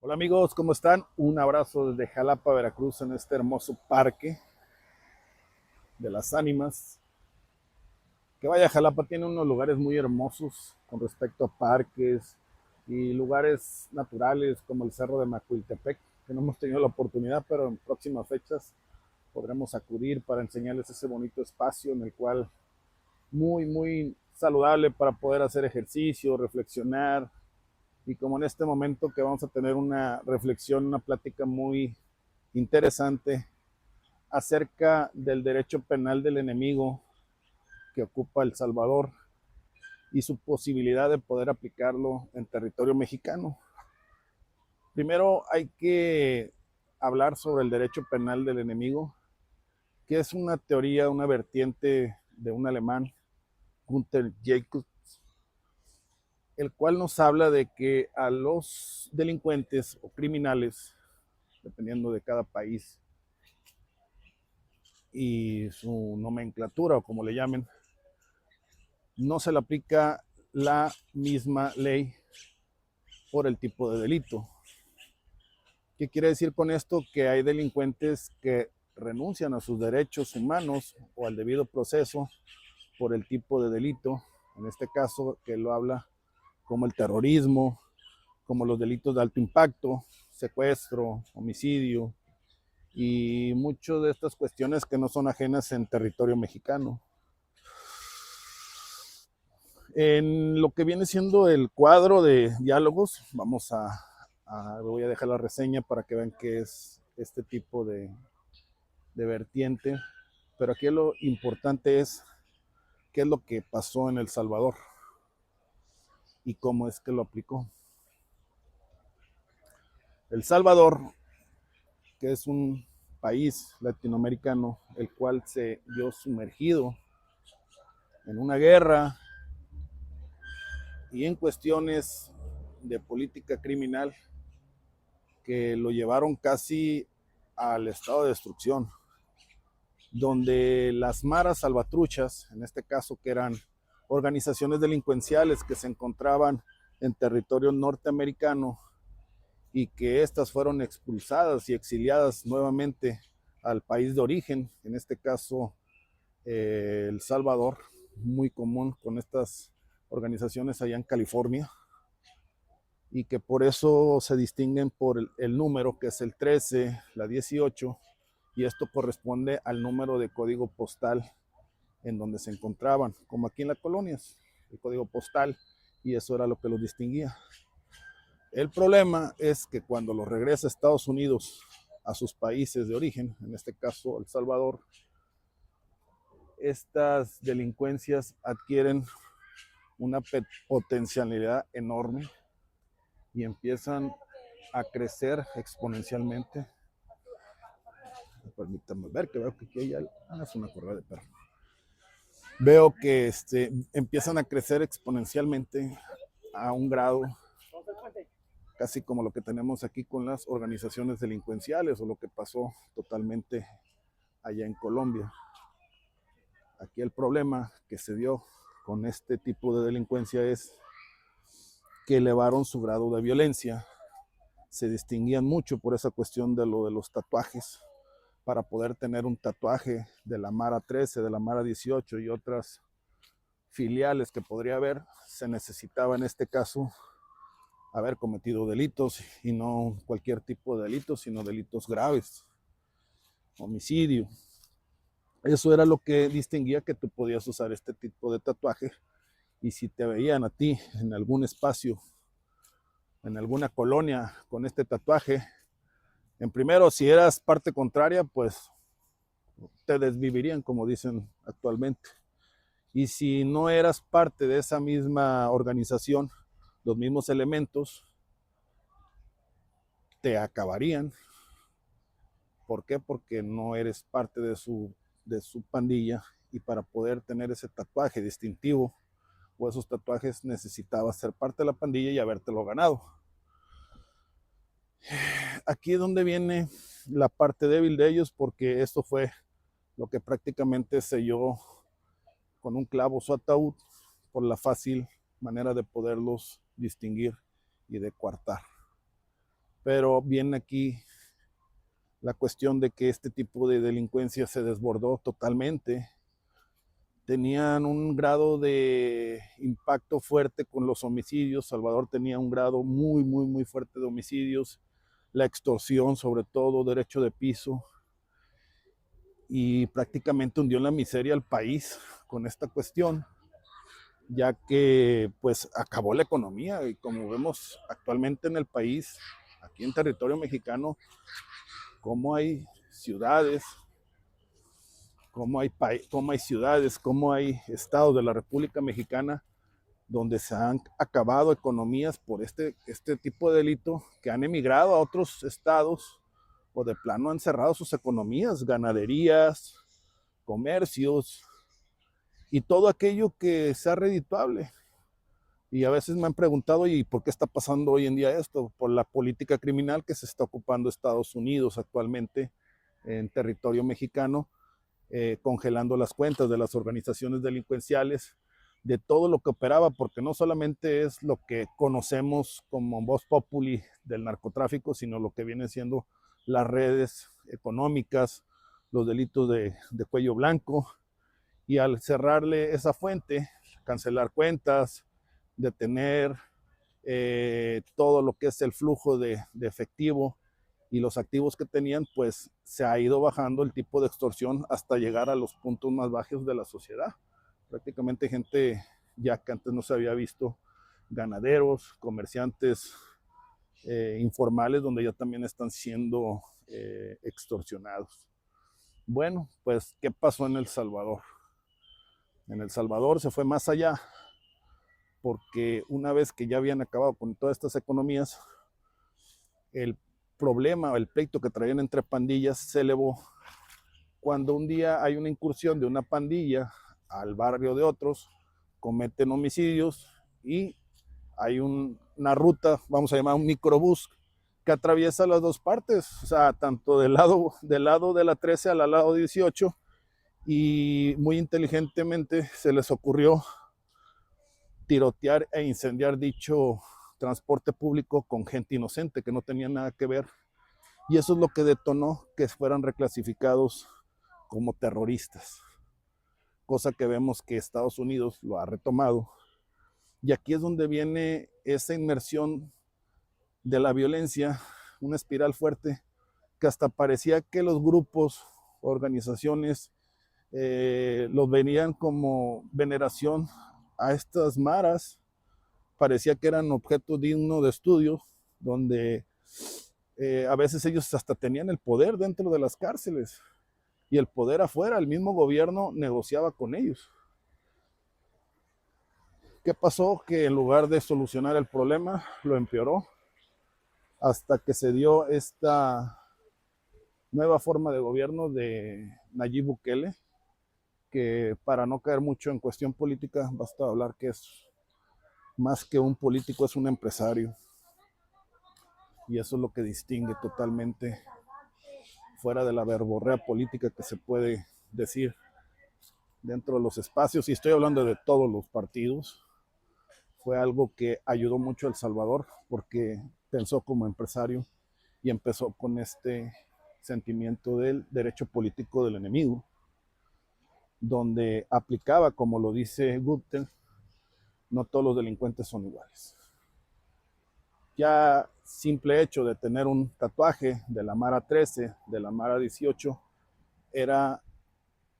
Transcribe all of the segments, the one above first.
Hola amigos, ¿cómo están? Un abrazo desde Jalapa, Veracruz, en este hermoso parque de las ánimas. Que vaya, Jalapa tiene unos lugares muy hermosos con respecto a parques y lugares naturales como el Cerro de Macuiltepec, que no hemos tenido la oportunidad, pero en próximas fechas podremos acudir para enseñarles ese bonito espacio en el cual muy saludable para poder hacer ejercicio, reflexionar, y como en este momento que vamos a tener una reflexión, una plática muy interesante acerca del derecho penal del enemigo que ocupa El Salvador y su posibilidad de poder aplicarlo en territorio mexicano. Primero hay que hablar sobre el derecho penal del enemigo, que es una teoría, una vertiente de un alemán, Gunther Jacobs, el cual nos habla de que a los delincuentes o criminales, dependiendo de cada país y su nomenclatura o como le llamen, no se le aplica la misma ley por el tipo de delito. ¿Qué quiere decir con esto? Que hay delincuentes que renuncian a sus derechos humanos o al debido proceso por el tipo de delito, en este caso que lo habla como el terrorismo, como los delitos de alto impacto, secuestro, homicidio y muchas de estas cuestiones que no son ajenas en territorio mexicano. En lo que viene siendo el cuadro de diálogos, voy a dejar la reseña para que vean qué es este tipo de vertiente, pero aquí lo importante es qué es lo que pasó en El Salvador y cómo es que lo aplicó. El Salvador, que es un país latinoamericano, el cual se vio sumergido en una guerra y en cuestiones de política criminal que lo llevaron casi al estado de destrucción, donde las maras salvatruchas, en este caso que eran organizaciones delincuenciales que se encontraban en territorio norteamericano y que éstas fueron expulsadas y exiliadas nuevamente al país de origen, en este caso El Salvador, muy común con estas organizaciones allá en California, y que por eso se distinguen por el número, que es el 13, la 18, y esto corresponde al número de código postal en donde se encontraban, como aquí en las colonias, el código postal, y eso era lo que los distinguía. El problema es que cuando los regresa a Estados Unidos, a sus países de origen, en este caso El Salvador, estas delincuencias adquieren una potencialidad enorme y empiezan a crecer exponencialmente. Permítanme ver que veo que aquí hay algo. Es una correa de perro. Veo que empiezan a crecer exponencialmente a un grado casi como lo que tenemos aquí con las organizaciones delincuenciales o lo que pasó totalmente allá en Colombia. Aquí el problema que se dio con este tipo de delincuencia es que elevaron su grado de violencia. Se distinguían mucho por esa cuestión de lo de los tatuajes. Para poder tener un tatuaje de la Mara 13, de la Mara 18 y otras filiales que podría haber, se necesitaba en este caso haber cometido delitos, y no cualquier tipo de delitos, sino delitos graves, homicidio. Eso era lo que distinguía que tú podías usar este tipo de tatuaje, y si te veían a ti en algún espacio, en alguna colonia con este tatuaje, en primero, si eras parte contraria, pues te desvivirían, como dicen actualmente. Y si no eras parte de esa misma organización, los mismos elementos, te acabarían. ¿Por qué? Porque no eres parte de su pandilla, y para poder tener ese tatuaje distintivo o esos tatuajes necesitabas ser parte de la pandilla y habértelo ganado. Aquí es donde viene la parte débil de ellos, porque esto fue lo que prácticamente selló con un clavo su ataúd por la fácil manera de poderlos distinguir y de coartar. pero viene aquí la cuestión de que este tipo de delincuencia se desbordó totalmente. Tenían un grado de impacto fuerte con los homicidios. Salvador tenía un grado muy, muy, muy fuerte de homicidios, la extorsión, sobre todo, derecho de piso, y prácticamente hundió en la miseria al país con esta cuestión, ya que pues acabó la economía. Y como vemos actualmente en el país, aquí en territorio mexicano, cómo hay ciudades, cómo hay estados de la República Mexicana donde se han acabado economías por este tipo de delito, que han emigrado a otros estados o de plano han cerrado sus economías, ganaderías, comercios y todo aquello que sea redituable. Y a veces me han preguntado, ¿y por qué está pasando hoy en día esto? Por la política criminal que se está ocupando Estados Unidos actualmente en territorio mexicano, congelando las cuentas de las organizaciones delincuenciales, de todo lo que operaba, porque no solamente es lo que conocemos como vox populi del narcotráfico, sino lo que vienen siendo las redes económicas, los delitos de cuello blanco, y al cerrarle esa fuente, cancelar cuentas, detener todo lo que es el flujo de efectivo y los activos que tenían, pues se ha ido bajando el tipo de extorsión hasta llegar a los puntos más bajos de la sociedad. Prácticamente gente ya que antes no se había visto, ganaderos, comerciantes informales, donde ya también están siendo extorsionados. Bueno, pues, ¿qué pasó en El Salvador? En El Salvador se fue más allá, porque una vez que ya habían acabado con todas estas economías, el problema o el pleito que traían entre pandillas se elevó cuando un día hay una incursión de una pandilla al barrio de otros, cometen homicidios y hay una ruta, vamos a llamar un microbús, que atraviesa las dos partes, o sea, tanto del lado de la 13 al lado 18, y muy inteligentemente se les ocurrió tirotear e incendiar dicho transporte público con gente inocente que no tenía nada que ver. Y eso es lo que detonó que fueran reclasificados como terroristas, cosa que vemos que Estados Unidos lo ha retomado. Y aquí es donde viene esa inmersión de la violencia, una espiral fuerte, que hasta parecía que los grupos, organizaciones, los venían como veneración a estas maras. Parecía que eran objetos dignos de estudio, donde a veces ellos hasta tenían el poder dentro de las cárceles y el poder afuera, el mismo gobierno negociaba con ellos. ¿Qué pasó? Que en lugar de solucionar el problema, lo empeoró hasta que se dio esta nueva forma de gobierno de Nayib Bukele, que para no caer mucho en cuestión política, basta hablar que es más que un político, es un empresario. Y eso es lo que distingue totalmente, fuera de la verborrea política que se puede decir dentro de los espacios, y estoy hablando de todos los partidos. Fue algo que ayudó mucho a El Salvador porque pensó como empresario y empezó con este sentimiento del derecho político del enemigo, donde aplicaba, como lo dice Gupta, no todos los delincuentes son iguales. Ya simple hecho de tener un tatuaje de la Mara 13, de la Mara 18, era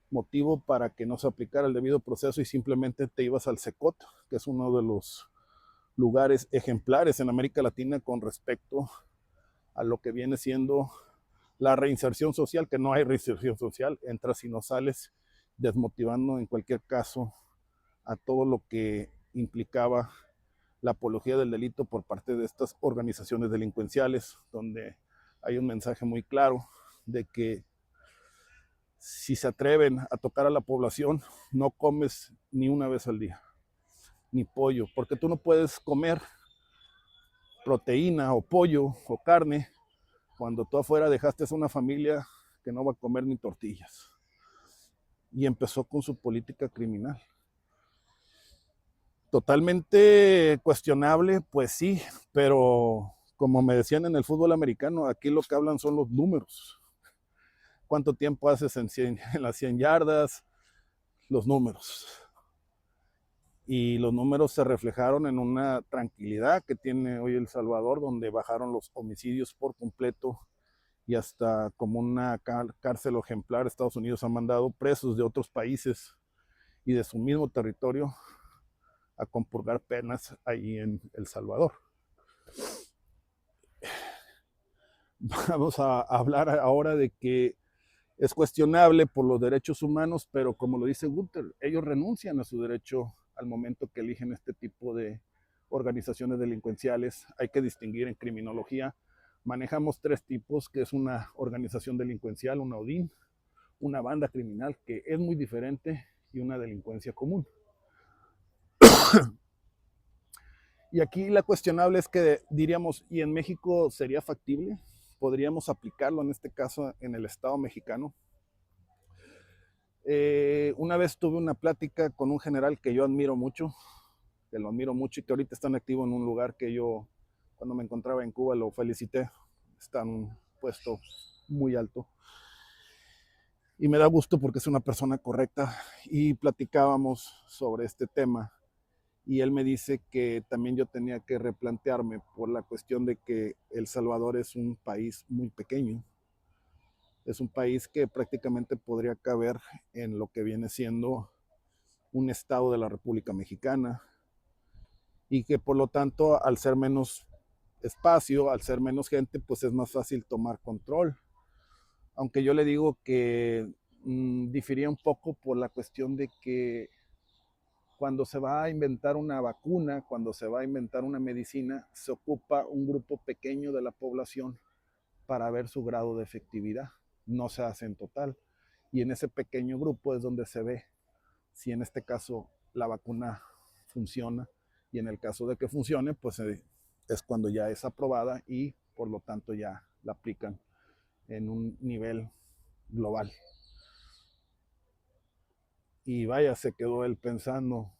motivo para que no se aplicara el debido proceso y simplemente te ibas al Secot, que es uno de los lugares ejemplares en América Latina con respecto a lo que viene siendo la reinserción social, que no hay reinserción social, entras y no sales, desmotivando en cualquier caso a todo lo que implicaba la apología del delito por parte de estas organizaciones delincuenciales, donde hay un mensaje muy claro de que si se atreven a tocar a la población, no comes ni una vez al día, ni pollo, porque tú no puedes comer proteína o pollo o carne cuando tú afuera dejaste a una familia que no va a comer ni tortillas. Y empezó con su política criminal. Totalmente cuestionable, pues sí, pero como me decían en el fútbol americano, aquí lo que hablan son los números. ¿Cuánto tiempo haces en las 100 yardas? Los números. Y los números se reflejaron en una tranquilidad que tiene hoy El Salvador, donde bajaron los homicidios por completo y hasta como una cárcel ejemplar Estados Unidos ha mandado presos de otros países y de su mismo territorio a compurgar penas ahí en El Salvador. Vamos a hablar ahora de que es cuestionable por los derechos humanos, pero como lo dice Gunther, ellos renuncian a su derecho al momento que eligen este tipo de organizaciones delincuenciales. Hay que distinguir en criminología. Manejamos tres tipos, que es una organización delincuencial, una ODIN, una banda criminal, que es muy diferente, y una delincuencia común. Y aquí la cuestionable es que diríamos, ¿y en México sería factible? ¿Podríamos aplicarlo en este caso en el Estado mexicano? Una vez tuve una plática con un general que yo admiro mucho, que lo admiro mucho y que ahorita está activo en un lugar que yo, cuando me encontraba en Cuba, lo felicité. Está en un puesto muy alto. Y me da gusto porque es una persona correcta. Y platicábamos sobre este tema. Y él me dice que también yo tenía que replantearme por la cuestión de que El Salvador es un país muy pequeño. Es un país que prácticamente podría caber en lo que viene siendo un estado de la República Mexicana, y que por lo tanto, al ser menos espacio, al ser menos gente, pues es más fácil tomar control. Aunque yo le digo que difería un poco por la cuestión de que cuando se va a inventar una vacuna, cuando se va a inventar una medicina, se ocupa un grupo pequeño de la población para ver su grado de efectividad. No se hace en total. Y en ese pequeño grupo es donde se ve si en este caso la vacuna funciona, y en el caso de que funcione, pues es cuando ya es aprobada y por lo tanto ya la aplican en un nivel global. Y vaya, se quedó él pensando,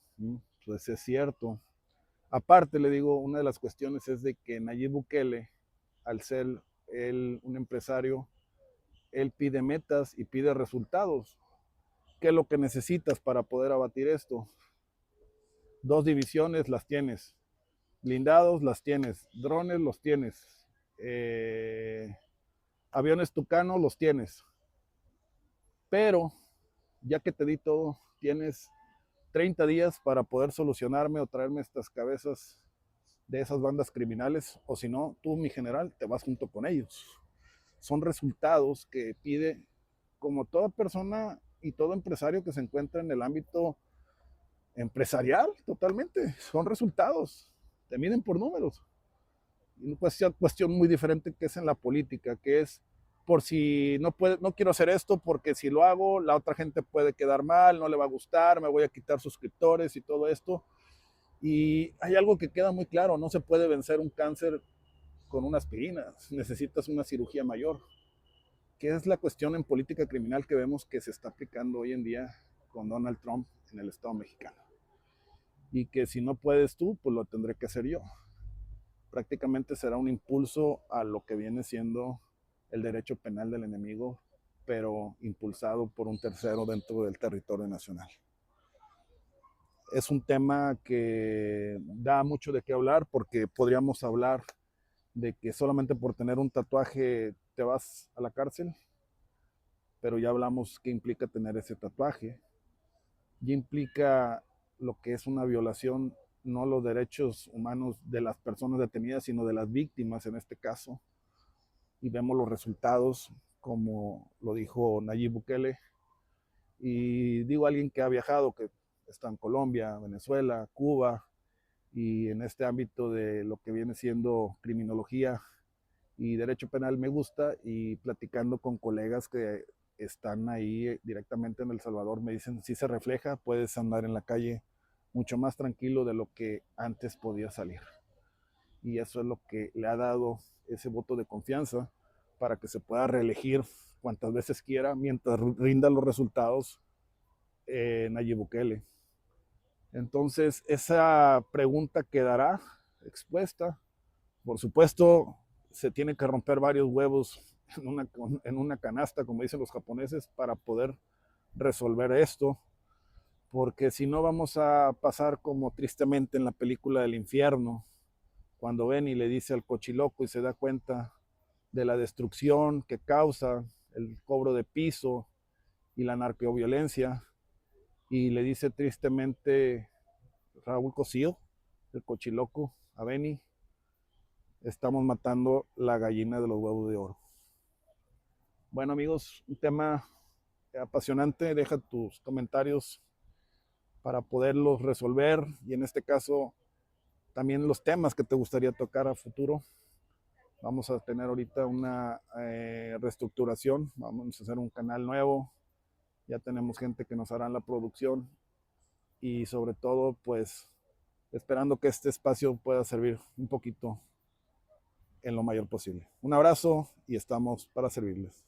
pues es cierto. Aparte, le digo, una de las cuestiones es de que Nayib Bukele, al ser él un empresario, él pide metas y pide resultados. ¿Qué es lo que necesitas para poder abatir esto? 2 divisiones las tienes, blindados las tienes, drones los tienes, aviones Tucano los tienes, pero ya que te di todo, tienes 30 días para poder solucionarme o traerme estas cabezas de esas bandas criminales, o si no, tú, mi general, te vas junto con ellos. Son resultados que pide, como toda persona y todo empresario que se encuentra en el ámbito empresarial, totalmente, son resultados, te miden por números. Una cuestión muy diferente que es en la política, que es por si no quiero hacer esto porque si lo hago la otra gente puede quedar mal, no le va a gustar, me voy a quitar suscriptores y todo esto. Y hay algo que queda muy claro, no se puede vencer un cáncer con una aspirina, necesitas una cirugía mayor, que es la cuestión en política criminal que vemos que se está aplicando hoy en día con Donald Trump en el Estado mexicano. Y que si no puedes tú, pues lo tendré que hacer yo. Prácticamente será un impulso a lo que viene siendo el derecho penal del enemigo, pero impulsado por un tercero dentro del territorio nacional. Es un tema que da mucho de qué hablar, porque podríamos hablar de que solamente por tener un tatuaje te vas a la cárcel, pero ya hablamos qué implica tener ese tatuaje, ya implica lo que es una violación, no los derechos humanos de las personas detenidas, sino de las víctimas en este caso. Y vemos los resultados, como lo dijo Nayib Bukele. Y digo alguien que ha viajado, que está en Colombia, Venezuela, Cuba, y en este ámbito de lo que viene siendo criminología y derecho penal me gusta, y platicando con colegas que están ahí directamente en El Salvador, me dicen, si se refleja, puedes andar en la calle mucho más tranquilo de lo que antes podía salir. Y eso es lo que le ha dado ese voto de confianza para que se pueda reelegir cuantas veces quiera mientras rinda los resultados Nayib Bukele. Entonces, esa pregunta quedará expuesta. Por supuesto, se tiene que romper varios huevos en una canasta, como dicen los japoneses, para poder resolver esto, porque si no vamos a pasar como tristemente en la película del infierno, cuando Benny le dice al cochiloco y se da cuenta de la destrucción que causa el cobro de piso y la narcoviolencia, y le dice tristemente Raúl Cosío, el cochiloco, a Benny: estamos matando la gallina de los huevos de oro. Bueno, amigos, un tema apasionante. Deja tus comentarios para poderlos resolver, y en este caso también los temas que te gustaría tocar a futuro. Vamos a tener ahorita una reestructuración, vamos a hacer un canal nuevo, ya tenemos gente que nos hará la producción, y sobre todo pues esperando que este espacio pueda servir un poquito en lo mayor posible. Un abrazo y estamos para servirles.